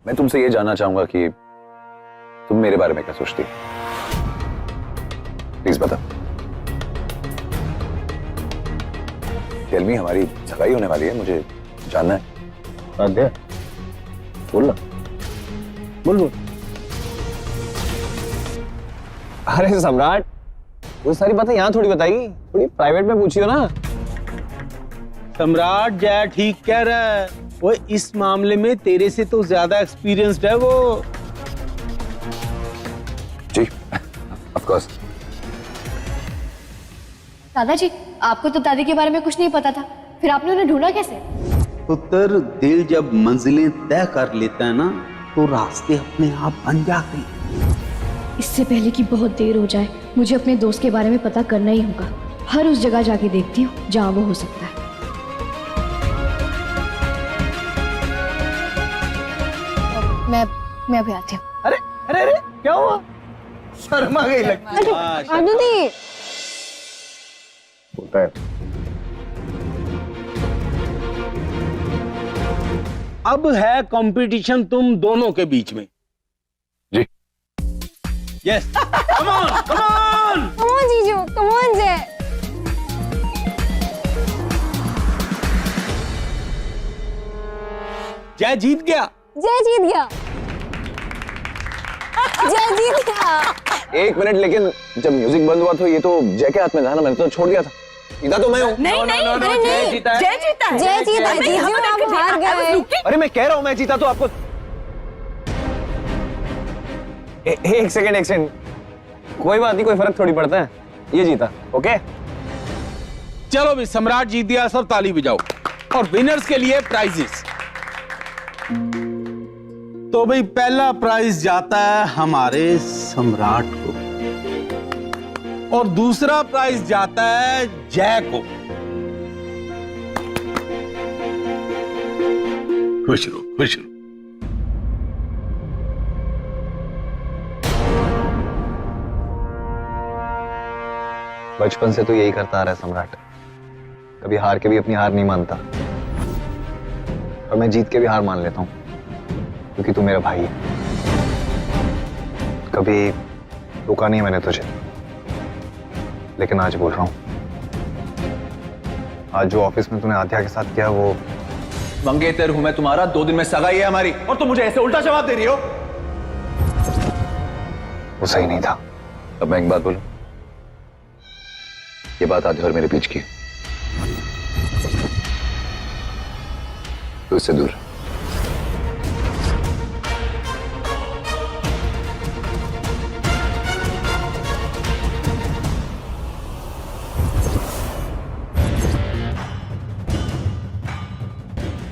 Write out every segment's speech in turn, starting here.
मैं तुमसे ये जानना चाहूंगा कि तुम मेरे बारे में क्या सोचती हो? प्लीज बता। टेल मी, हमारी सगाई होने वाली है, मुझे जानना है। आद्या, बोल ना, बोल बोल। अरे सम्राट, वो सारी बातें यहाँ थोड़ी बताएगी, थोड़ी प्राइवेट में पूछियो ना। सम्राट जय ठीक कह रहा है, वो इस मामले में तेरे से तो ज्यादा एक्सपीरियंस्ड है वो। जी, ऑफ कोर्स। दादाजी, आपको तो दादी के बारे में कुछ नहीं पता था, फिर आपने उन्हें ढूंढा कैसे? पुत्र, दिल जब मंजिलें तय कर लेता है ना, तो रास्ते अपने आप बन जाते हैं। इससे पहले कि बहुत देर हो जाए, मुझे अपने दोस्त के बारे में पता करना ही होगा। हर उस जगह जाके देखती हूँ जहाँ वो हो सकता है। मैं अभी आती हूँ। अरे अरे अरे, क्या हुआ? शर्मा गई लगती है। आदुदी, होता है। अब है कंपटीशन तुम दोनों के बीच में। जी। Yes, come on come on. Come on जीजू, कम ऑन जय। जय जीत गया। जय जीत गया। जय जीत गया। एक मिनट, लेकिन जब म्यूजिक बंद हुआ तो ये तो जय के हाथ में था ना, मैंने तो छोड़ दिया था। जीता तो मैं हूँ। नहीं नहीं, अरे जय जीता है। जय जीता है। जय जीता है, जीजू आप हार गए। अरे मैं कह रहा हूँ मैं जीता तो आपको। एक सेकंड, कोई बात नहीं, कोई फर्क थोड़ी पड़ता है, ये जीता। ओके, चलो भी, सम्राट जीत दिया, सब ताली बजाओ। और विनर्स के लिए प्राइजेस। तो भाई पहला प्राइज जाता है हमारे सम्राट को, और दूसरा प्राइज जाता है जय को। खुश रहो, खुश रहो। बचपन से तो यही करता आ रहा है सम्राट, कभी हार के भी अपनी हार नहीं मानता, और मैं जीत के भी हार मान लेता हूं क्योंकि तू मेरा भाई है। कभी रोका नहीं मैंने तुझे, लेकिन आज बोल रहा हूं, आज जो ऑफिस में तूने आध्या के साथ किया वो मंगेतर हूं मैं तुम्हारा, 2 दिन में सगाई है हमारी, और तुम मुझे ऐसे उल्टा जवाब दे रही हो। वो सही नहीं था। अब मैं एक बात बोलूं, ये बात आध्या और मेरे बीच की, तो इससे दूर।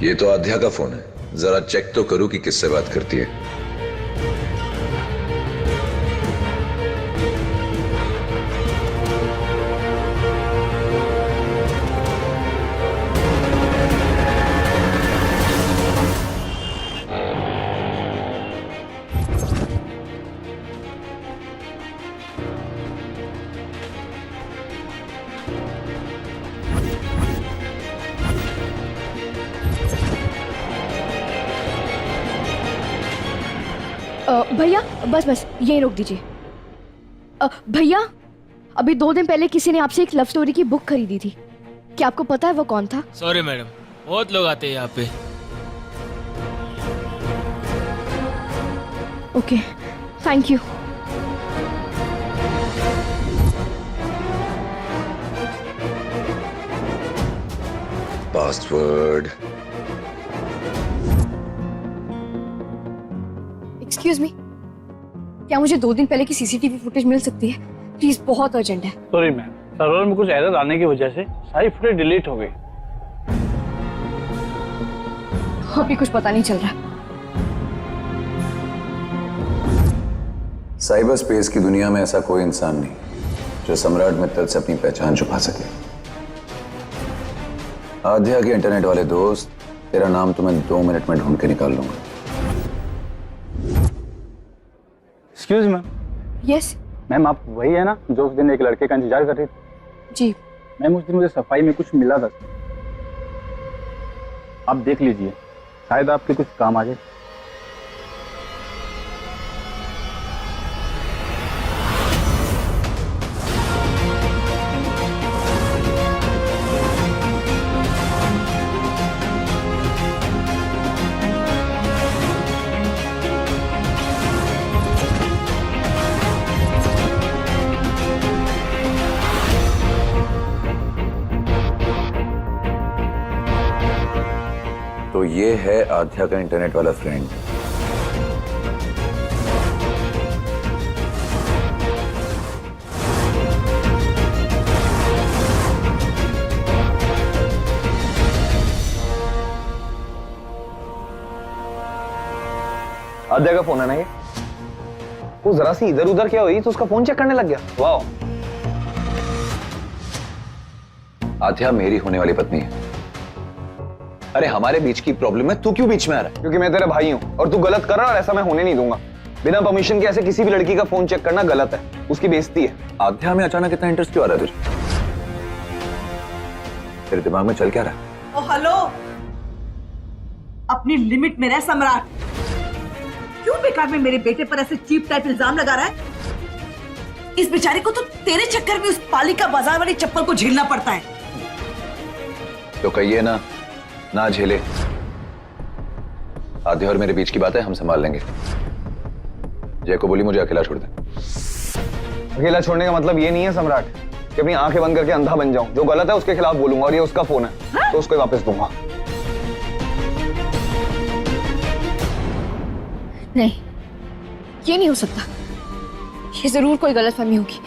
ये तो आध्या का फोन है, जरा चेक तो करूं कि किससे बात करती है। भैया बस यही रोक दीजिए। भैया, अभी 2 दिन पहले किसी ने आपसे एक लव स्टोरी की बुक खरीदी थी, क्या आपको पता है वो कौन था? सॉरी मैडम, बहुत लोग आते हैं यहाँ पे। Okay, thank you. Password. Excuse me, क्या मुझे 2 दिन पहले की सीसीटीवी फुटेज मिल सकती है? प्लीज, बहुत अर्जेंट है। सॉरी मैम, सर्वर में कुछ एरर आने की वजह से सारी फुटेज डिलीट हो गई। अभी कुछ पता नहीं चल रहा। साइबर स्पेस की दुनिया में ऐसा कोई इंसान नहीं जो सम्राट मित्तल से अपनी पहचान छुपा सके। आध्या के इंटरनेट वाले दोस्त, तेरा नाम तो मैं 2 मिनट में ढूंढ के निकाल लूंगा। Excuse ma'am. यस मैम, आप वही है ना जो उस दिन एक लड़के का इंतजार कर रही थी? जी। मैम, उस दिन मुझे सफाई में कुछ मिला था। आप देख लीजिए, शायद आपके कुछ काम आ जाए। तो ये है आध्या का इंटरनेट वाला फ्रेंड। आध्या का फोन है ना ये? वो जरा सी इधर उधर क्या हुई तो उसका फोन चेक करने लग गया। वाह। आध्या मेरी होने वाली पत्नी है। अरे हमारे बीच की प्रॉब्लम है, तू क्यों बीच में आ रहा है? क्योंकि मैं तेरा भाई हूं और तू गलत कर रहा है और ऐसा मैं होने नहीं दूंगा। बिना परमिशन के ऐसे किसी भी लड़की का फोन चेक करना गलत है, उसकी बेइज्जती है। आध्या में अचानक इतना इंटरेस्ट क्यों आ रहा है तुझे? तेरे दिमाग में चल क्या रहा है? ओ हेलो, अपनी लिमिट में रह सम्राट। क्यों बेकार में मेरे बेटे पर ऐसे चीप टाइप इल्जाम लगा रहा है? इस बेचारे को तो तेरे चक्कर में उस पालिका बाजार वाली चप्पल को झेलना पड़ता है। तो कहिए ना झेले। आध्या और मेरे बीच की बात है, हम संभाल लेंगे। जय को बोली मुझे अकेला छोड़ दे। अकेला छोड़ने का मतलब ये नहीं है सम्राट कि अपनी आंखें बंद करके अंधा बन जाऊं। जो गलत है उसके खिलाफ बोलूंगा और ये उसका फोन है तो उसको ही वापस दूंगा। नहीं, ये नहीं हो सकता। ये जरूर कोई गलतफहमी होगी।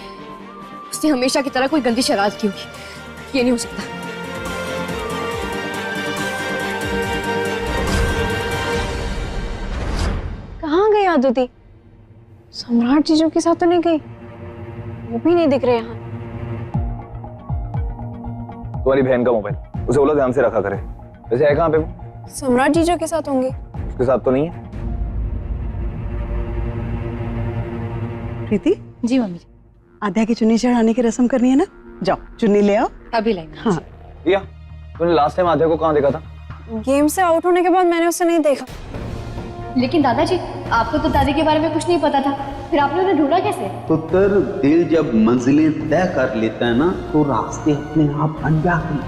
उसने हमेशा की तरह कोई गंदी शरारत की होगी। ये नहीं हो सकता। कहाँ गई आदुति? सम्राट जीजू के साथ तो नहीं गई, वो भी नहीं दिख रहे यहाँ। तुम्हारी बहन का मोबाइल, उसे बोलो ध्यान से रखा करे। वैसे है कहाँ पे वो? सम्राट जीजू के साथ होंगे। उसके साथ तो नहीं है। प्रीति, जी मम्मी। आध्या की चुन्नी चढ़ाने की रस्म करनी है ना? जाओ चुन्नी ले आओ। अभी लाइन। हाँ। रिया, तूने लास्ट टाइम आध्या को कहाँ देखा था? गेम से आउट होने के बाद मैंने उसे नहीं देखा। लेकिन दादाजी, आपको तो दादी के बारे में कुछ नहीं पता था, फिर आपने उन्हें ढूंढा कैसे? पुत्र, दिल जब मंजिलें तय कर लेता है ना तो रास्ते अपने आप बन जाते हैं।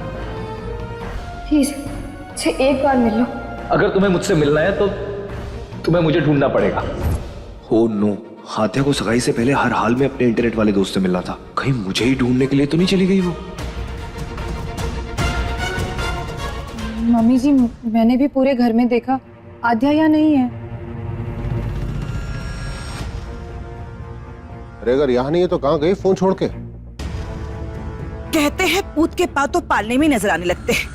प्लीज मुझे एक बार मिल लो। अगर तुम्हें मुझसे मिलना है तो तुम्हें मुझे ढूंढना पड़ेगा। हो नो, आध्या को सगाई से पहले हर हाल में अपने इंटरनेट वाले दोस्त से मिलना था। कहीं मुझे ही ढूंढने के लिए तो नहीं चली गई वो? मम्मी जी, मैंने भी पूरे घर में देखा, आध्या यहाँ नहीं है। अरे अगर यहाँ नहीं है तो कहाँ गई फोन छोड़ के? कहते हैं पूत के पाँव तो पालने में नजर आने लगते हैं।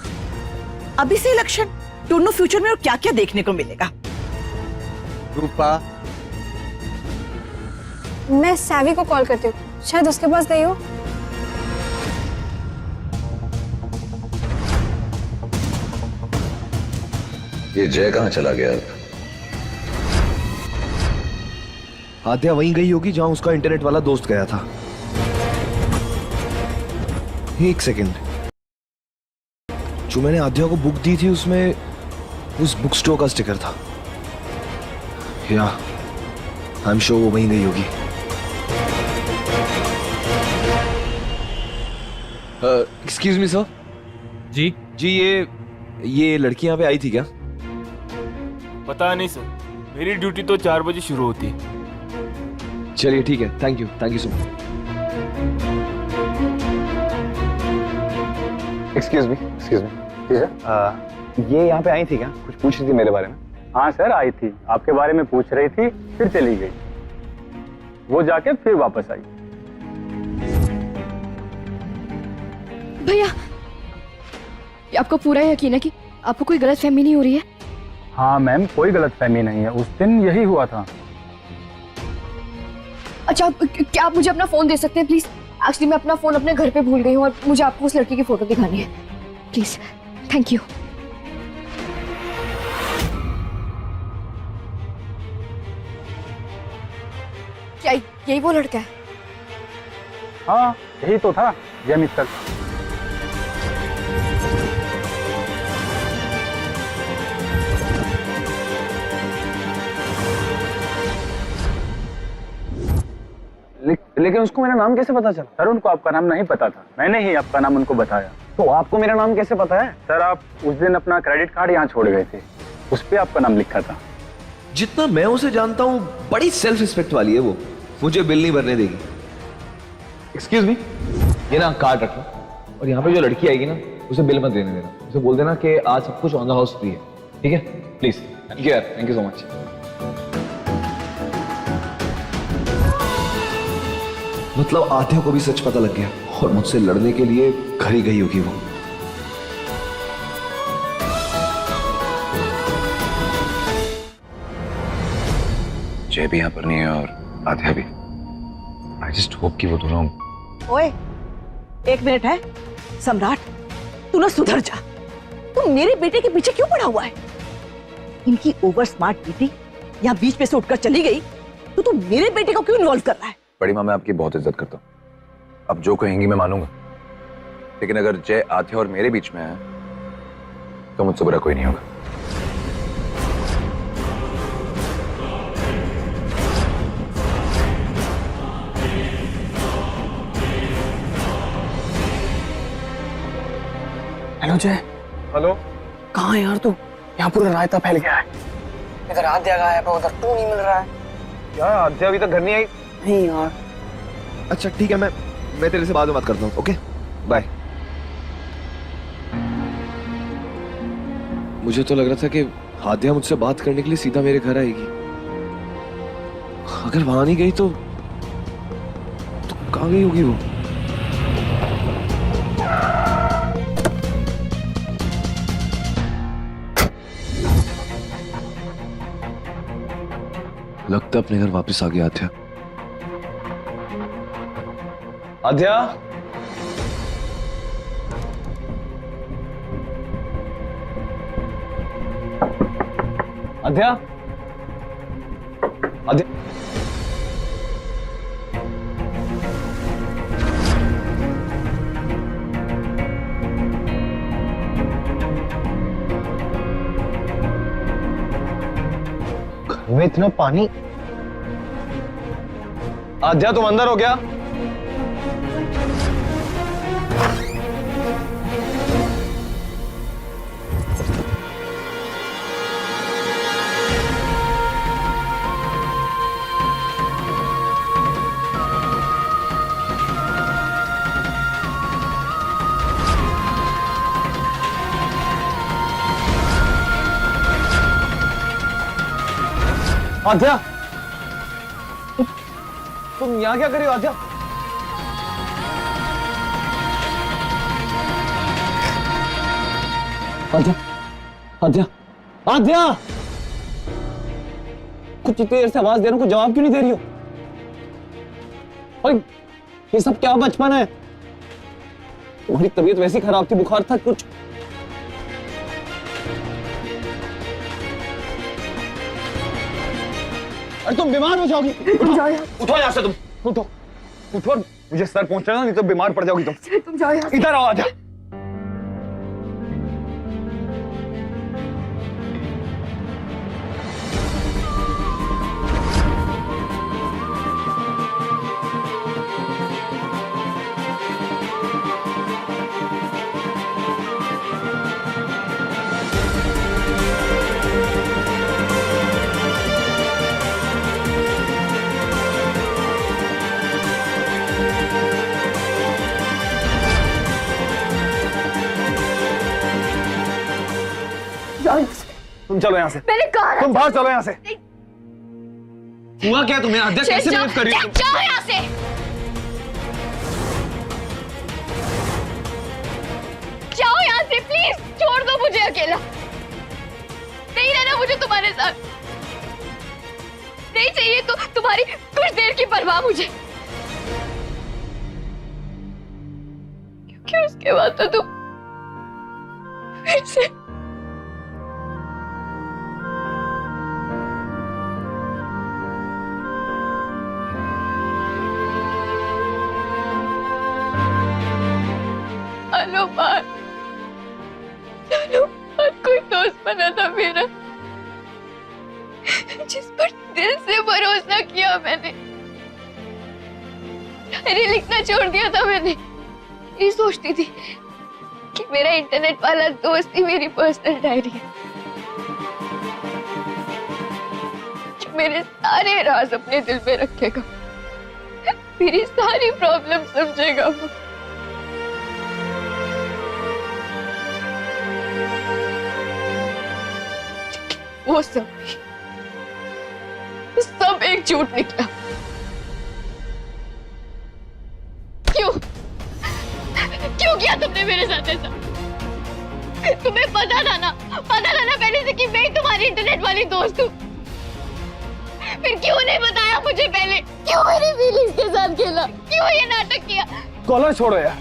अभी से लक्षण, दोनों फ्यूचर में और क्या क्या देखने को मिलेगा। रूपा, मैं सैवी को कॉल करती हूँ, शायद उसके पास गई हो। ये जय कहाँ चला गया? आध्या वहीं गई होगी जहां उसका इंटरनेट वाला दोस्त गया था। एक सेकंड, जो मैंने आध्या को बुक दी थी उसमें उस बुक स्टोर का स्टिकर था। या आई एम श्योर वो वहीं गई होगी। Excuse me sir. जी ये लड़की यहाँ पे आई थी क्या? पता नहीं सर, मेरी ड्यूटी तो 4 बजे शुरू होती है। चलिए ठीक है, thank you so much. Excuse me. ठीक है, ये यहाँ पे आई थी क्या? कुछ पूछ रही थी मेरे बारे में? हाँ सर, आई थी, आपके बारे में पूछ रही थी, फिर चली गई। वो जाके फिर वापस आई। भैया, आपको पूरा यकीन है कि आपको कोई गलतफहमी नहीं हो रही है? हाँ मैम, कोई गलतफहमी नहीं है, उस दिन यही हुआ था। अच्छा, क्या आप मुझे अपना फोन दे सकते हैं प्लीज? एक्चुअली मैं अपना फोन अपने घर पे भूल गई हूँ और मुझे आपको उस लड़की की फोटो दिखानी है। Please, thank you. क्या यही वो लड़का है? हाँ यही तो था, जय मित्तल। लेकिन उसको मेरा नाम कैसे पता चला? सर उनको आपका नाम नहीं पता था, मैंने ही आपका नाम उनको बताया। तो आपको मेरा नाम कैसे पता है? सर आप उस दिन अपना क्रेडिट कार्ड यहाँ छोड़ गए थे, उस पे आपका नाम लिखा था। जितना मैं उसे जानता हूँ बड़ी सेल्फ रिस्पेक्ट वाली है वो, मुझे बिल नहीं भरने देगी। एक्सक्यूज मी, ये ना कार्ड रखना और यहाँ पे जो लड़की आएगी ना उसे बिल मत देने देना, उसे बोल देना कि आज सब कुछ ऑन द हाउस फ्री है, ठीक है? प्लीज। थैंक यू यार, थैंक यू सो मच। मतलब आध्या को भी सच पता लग गया और मुझसे लड़ने के लिए घर ही गई होगी वो। जय भी यहाँ पर नहीं है और आध्या भी। आई जस्ट होप कि वो दोनों। ओए, एक मिनट है। सम्राट, तू ना सुधर जा। तू मेरे बेटे के पीछे क्यों पड़ा हुआ है? इनकी ओवर स्मार्ट बेटी यहाँ बीच में से उठकर चली गई तो तू मेरे बेटे को क्यों इन्वॉल्व कर रहा है? बड़ी माँ, मैं आपकी बहुत इज्जत करता हूँ, अब जो कहेंगी मैं मानूंगा, लेकिन अगर जय, आध्या और मेरे बीच में है तो मुझसे बुरा कोई नहीं होगा। हेलो जय। हेलो। कहाँ है यार तू? यहाँ पूरा रायता फैल गया है। इधर आध्या गायब है, उधर तू नहीं मिल रहा है। यार आध्या अभी तक घर नहीं आई। नहीं यार। अच्छा ठीक है, मैं तेरे से बाद में बात करता हूँ। Okay bye. मुझे तो लग रहा था कि आध्या मुझसे बात करने के लिए सीधा मेरे घर आएगी। अगर वहां नहीं गई तो कहाँ गई होगी वो? लगता अपने घर वापस आ गया आध्या। आध्या, आध्या, आध्या। घर में इतना पानी। आध्या तुम अंदर हो क्या? आध्या, तुम यहाँ क्या कर रही हो आध्या? आध्या, आध्या, आध्या! कुछ इतनी देर से आवाज दे रहा हूं, कुछ जवाब क्यों नहीं दे रही हो? और ये सब क्या बचपन है? तुम्हारी तबीयत वैसी खराब थी, बुखार था कुछ। अरे तुम बीमार हो जाओगी। उठो यहाँ से, तुम उठो, उठो, मुझे सर पहुंच रहा है, नहीं तो बीमार पड़ जाओगी तुम। तुम जाओ यहाँ से। इधर आओ आजा। तुम चलो यहाँ से। मैंने कहा तुम बाहर चलो यहाँ से। हुआ क्या तुम्हें? आध्या कैसे बिहेव कर रही हो? जाओ यहाँ से। जाओ यहाँ से प्लीज, छोड़ दो मुझे अकेला। नहीं रहना मुझे तुम्हारे साथ, नहीं चाहिए तो तुम्हारी कुछ देर की परवाह मुझे, क्योंकि उसके बाद तो तुम फिर से कोई दोस्त बना था मेरा, जिस पर दिल से भरोसा किया मैंने, अरे लिखना छोड़ दिया था मैंने। ये सोचती थी कि मेरा इंटरनेट वाला दोस्त ही मेरी पर्सनल डायरी है, जो मेरे सारे राज अपने दिल में रखेगा, मेरी सारी प्रॉब्लम समझेगा वो। वो सब एक झूठ निकला। क्यों किया तुमने मेरे साथ ऐसा? तुम्हें पता था ना पहले से कि मैं ही तुम्हारी इंटरनेट वाली दोस्त हूँ। फिर क्यों नहीं बताया मुझे पहले? क्यों मेरी फीलिंग्स के साथ खेला? क्यों ये नाटक किया? कॉलर छोड़ो यार,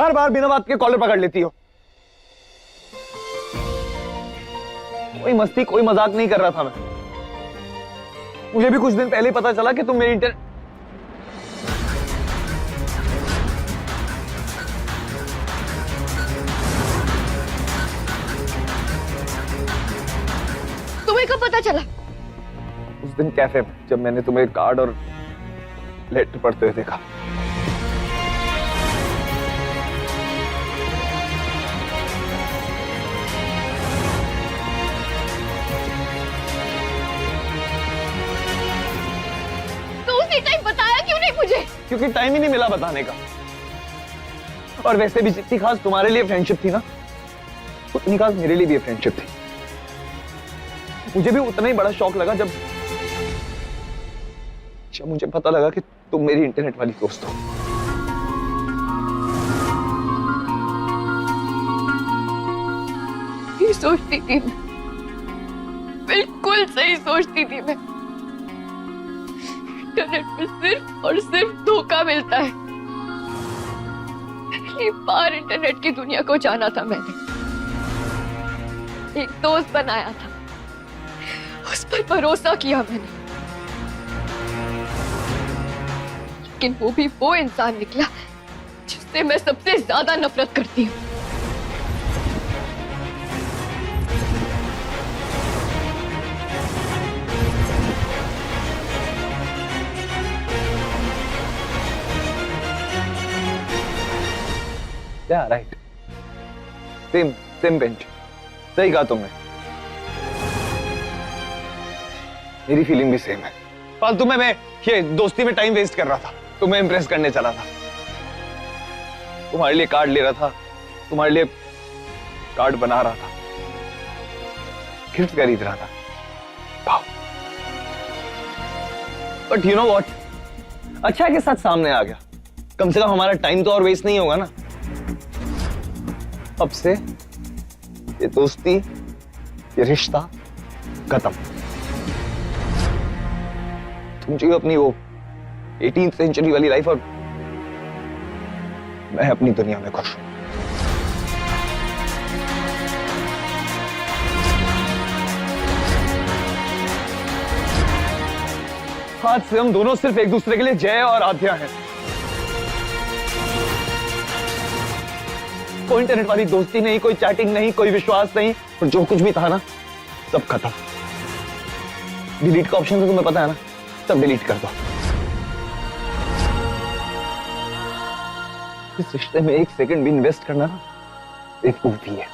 हर बार बिना बात के कॉलर पकड़ लेती हो। कोई मस्ती कोई मजाक नहीं कर रहा था मैं। मुझे भी कुछ दिन पहले ही पता चला कि तुम मेरी तुम्हें कब पता चला? उस दिन कैफे में जब मैंने तुम्हें कार्ड और लेटर पढ़ते हुए देखा। टाइम बताया क्यों नहीं मुझे? क्योंकि टाइम ही नहीं मिला बताने का। और वैसे भी जितनी खास तुम्हारे लिए फ्रेंडशिप थी ना, उतनी खास मेरे लिए भी फ्रेंडशिप थी। मुझे भी उतना ही बड़ा शौक लगा जब मुझे पता लगा कि तुम मेरी इंटरनेट वाली दोस्त हो। ये सोचती थी मैं, बिल्कुल सही सोचती थी मैं। इंटरनेट में सिर्फ और सिर्फ धोखा मिलता है। पहली बार इंटरनेट की दुनिया को जाना था मैंने, एक दोस्त बनाया था, उस पर भरोसा किया मैंने। लेकिन वो भी वो इंसान निकला जिससे मैं सबसे ज्यादा नफरत करती हूँ। Yeah, right. Same bench. सही कहा तुमने। मेरी फीलिंग भी सेम है। फालतू में मैं ये दोस्ती में टाइम वेस्ट कर रहा था, तुम्हें इंप्रेस करने चला था, तुम्हारे लिए कार्ड ले रहा था, तुम्हारे लिए कार्ड बना रहा था, गिफ्ट खरीद रहा था। बट यू नो व्हाट, अच्छा के साथ सामने आ गया। कम से कम हमारा टाइम तो और वेस्ट नहीं होगा ना। अब से ये दोस्ती, ये रिश्ता खत्म। तुम जियो अपनी वो 18th सेंचुरी वाली लाइफ और मैं अपनी दुनिया में खुश हूं। आज से हम दोनों सिर्फ एक दूसरे के लिए जय और आध्या हैं। कोई इंटरनेट वाली दोस्ती नहीं, कोई चैटिंग नहीं, कोई विश्वास नहीं, और जो कुछ भी था ना सब खत्म। डिलीट का ऑप्शन तो तुम्हें पता है ना, सब डिलीट कर दो। इस रिश्ते में एक सेकंड भी इन्वेस्ट करना ना बेवकूफी है।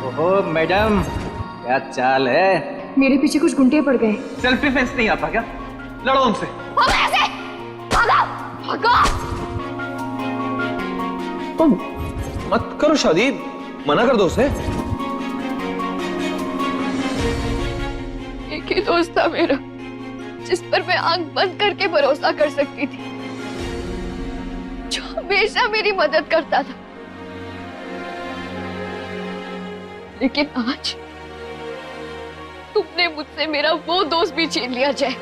ओहो मैडम, क्या चाल है? मेरे पीछे कुछ गुंडे पड़ गए। सेल्फ डिफेंस नहीं आता क्या? लड़ो उनसे। तो मत करो शादी, मना कर दो उसे। एक ही दोस्त था मेरा जिस पर मैं आंख बंद करके भरोसा कर सकती थी, जो हमेशा मेरी मदद करता था। लेकिन आज तुमने मुझसे मेरा वो दोस्त भी छीन लिया जय।